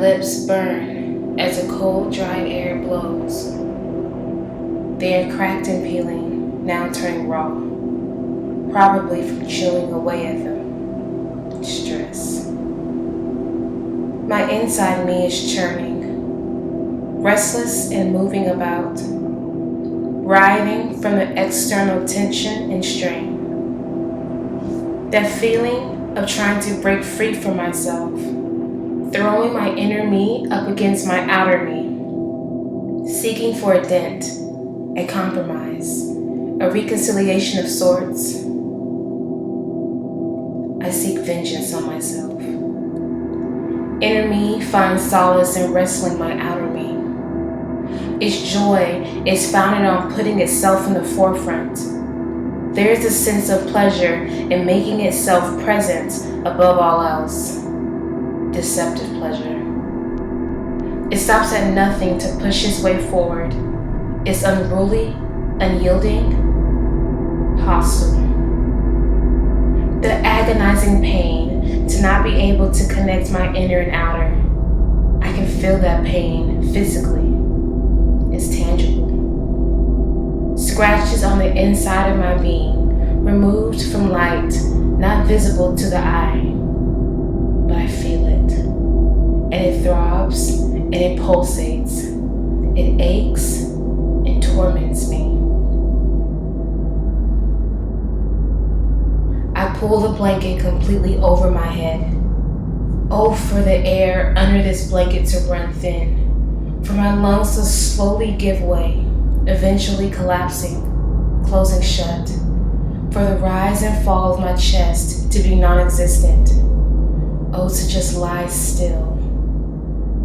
lips burn as the cold, dry air blows. They are cracked and peeling, now turning raw, probably from chewing away at them. Stress. My inside me is churning, restless and moving about, writhing from the external tension and strain. That feeling of trying to break free from myself, throwing my inner me up against my outer me, seeking for a dent, a compromise, a reconciliation of sorts. I seek vengeance on myself. Inner me finds solace in wrestling my outer me. Its joy is founded on putting itself in the forefront. There is a sense of pleasure in making itself present above all else. Deceptive pleasure. It stops at nothing to push its way forward. It's unruly, unyielding, hostile. The agonizing pain to not be able to connect my inner and outer. I can feel that pain physically. It's tangible. Scratches on the inside of my being, removed from light, not visible to the eye. But I feel it. And it throbs, and it pulsates. It aches and torments me. I pull the blanket completely over my head. Oh, for the air under this blanket to run thin, for my lungs to slowly give way, eventually collapsing, closing shut, for the rise and fall of my chest to be non-existent. Oh, to just lie still,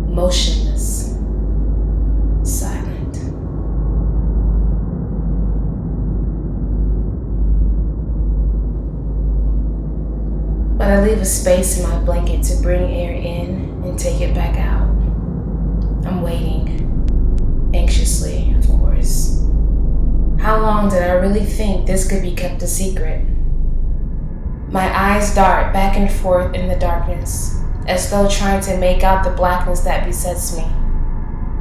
motionless, silent. But I leave a space in my blanket to bring air in and take it back out. I'm waiting, anxiously, of course. How long did I really think this could be kept a secret? My eyes dart back and forth in the darkness, as though trying to make out the blackness that besets me.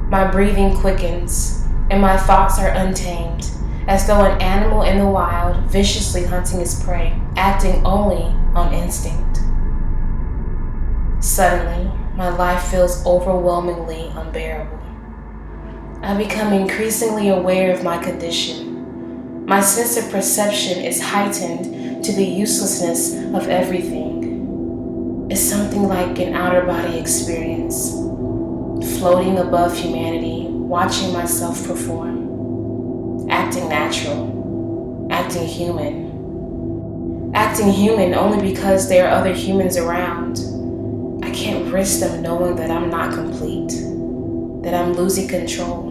My breathing quickens, and my thoughts are untamed, as though an animal in the wild, viciously hunting its prey, acting only on instinct. Suddenly, my life feels overwhelmingly unbearable. I become increasingly aware of my condition. My sense of perception is heightened to the uselessness of everything. It's something like an outer-body experience, floating above humanity, watching myself perform, acting natural, acting human. Acting human only because there are other humans around. I can't risk them knowing that I'm not complete, that I'm losing control.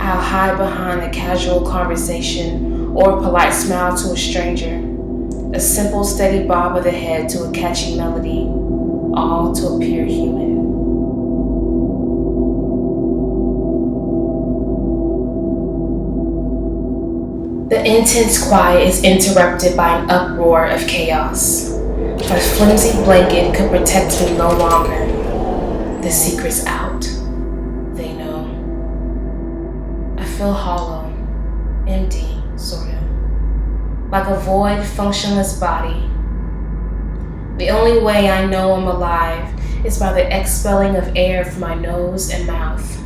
I'll hide behind a casual conversation or a polite smile to a stranger, a simple steady bob of the head to a catchy melody, all to appear human. The intense quiet is interrupted by an uproar of chaos. My flimsy blanket could protect me no longer. The secret's out. They know. I feel hollow, empty, sort of. Like a void, functionless body. The only way I know I'm alive is by the expelling of air from my nose and mouth,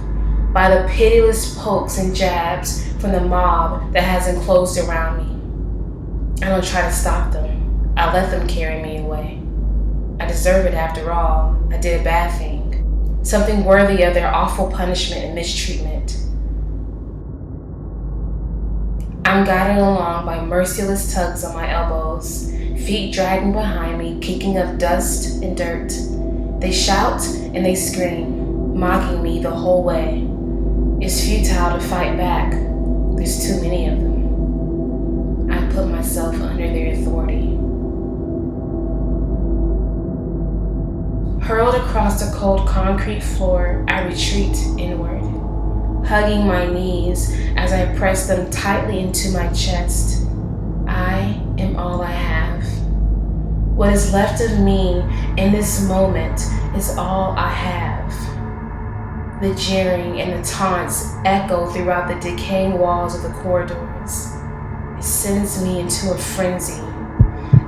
by the pitiless pokes and jabs from the mob that has enclosed around me. I don't try to stop them. I let them carry me away. I deserve it after all. I did a bad thing, something worthy of their awful punishment and mistreatment. I'm guided along by merciless tugs on my elbows, feet dragging behind me, kicking up dust and dirt. They shout and they scream, mocking me the whole way. It's futile to fight back. There's too many of them. I put myself under their authority. Hurled across the cold concrete floor, I retreat inward, hugging my knees as I press them tightly into my chest. I am all I have. What is left of me in this moment is all I have. The jeering and the taunts echo throughout the decaying walls of the corridors. It sends me into a frenzy,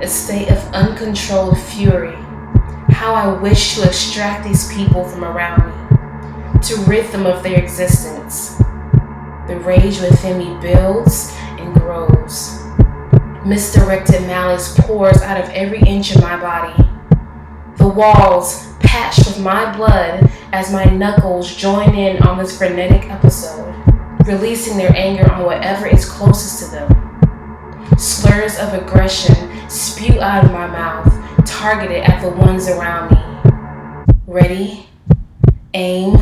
a state of uncontrolled fury. How I wish to extract these people from around me, to rid them of their existence. The rage within me builds and grows. Misdirected malice pours out of every inch of my body. The walls patched with my blood as my knuckles join in on this frenetic episode, releasing their anger on whatever is closest to them. Slurs of aggression spew out of my mouth, targeted at the ones around me. Ready, aim,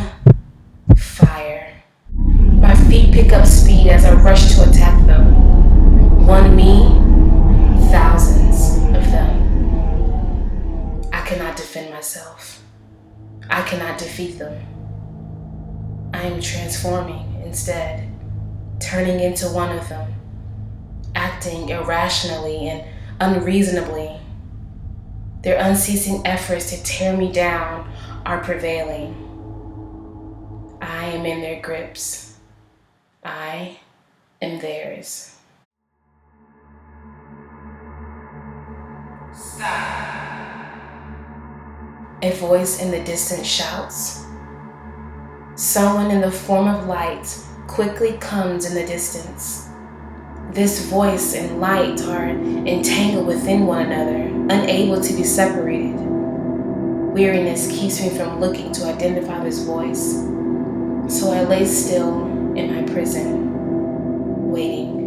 fire. My feet pick up speed as I rush to attack them. One me, thousands of them. I cannot defend myself. I cannot defeat them. I am transforming instead, turning into one of them, acting irrationally and unreasonably. Their unceasing efforts to tear me down are prevailing. I am in their grips. I am theirs. Stop. A voice in the distance shouts. Someone in the form of light quickly comes in the distance. This voice and light are entangled within one another, unable to be separated. Weariness keeps me from looking to identify this voice, so I lay still in my prison, waiting.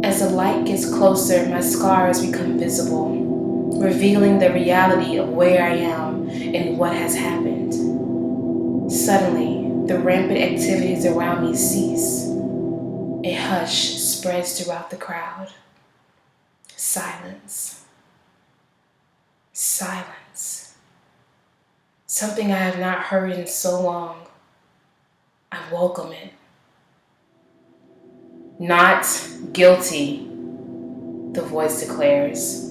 As the light gets closer, my scars become visible, revealing the reality of where I am and what has happened. Suddenly, the rampant activities around me cease. A hush spreads throughout the crowd. Silence. Silence. Something I have not heard in so long. I welcome it. Not guilty, the voice declares.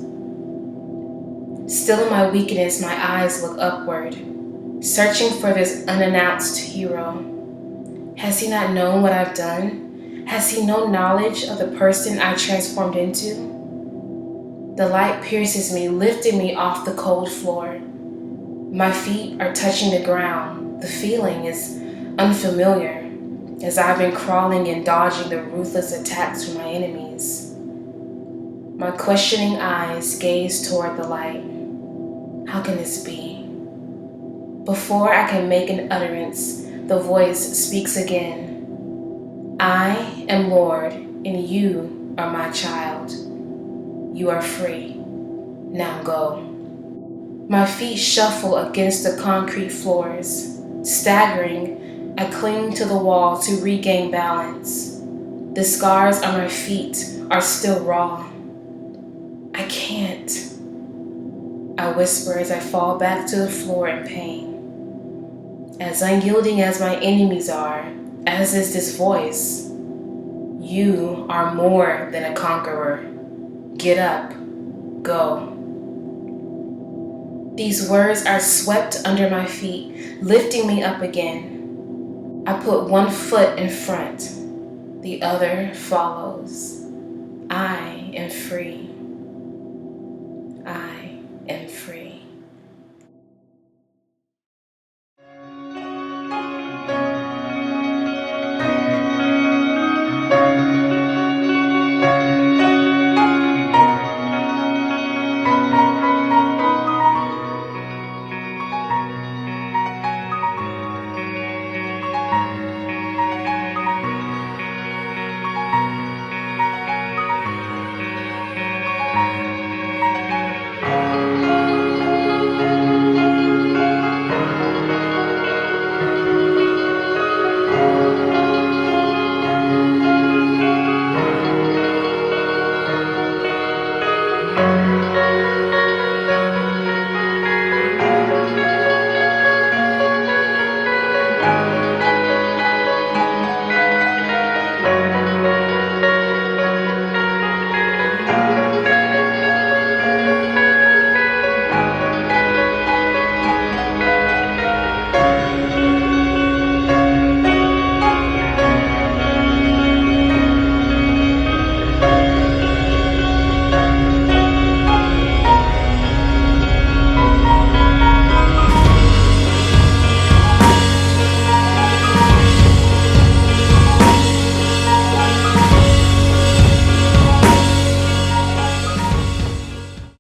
Still in my weakness, my eyes look upward, searching for this unannounced hero. Has he not known what I've done? Has he no knowledge of the person I transformed into? The light pierces me, lifting me off the cold floor. My feet are touching the ground. The feeling is unfamiliar, as I've been crawling and dodging the ruthless attacks from my enemies. My questioning eyes gaze toward the light. How can this be? Before I can make an utterance, the voice speaks again. I am Lord, and you are my child. You are free. Now go. My feet shuffle against the concrete floors. Staggering, I cling to the wall to regain balance. The scars on my feet are still raw. I can't, I whisper as I fall back to the floor in pain. As unyielding as my enemies are, as is this voice, you are more than a conqueror. Get up, go. These words are swept under my feet, lifting me up again. I put one foot in front, the other follows. I am free. I am free.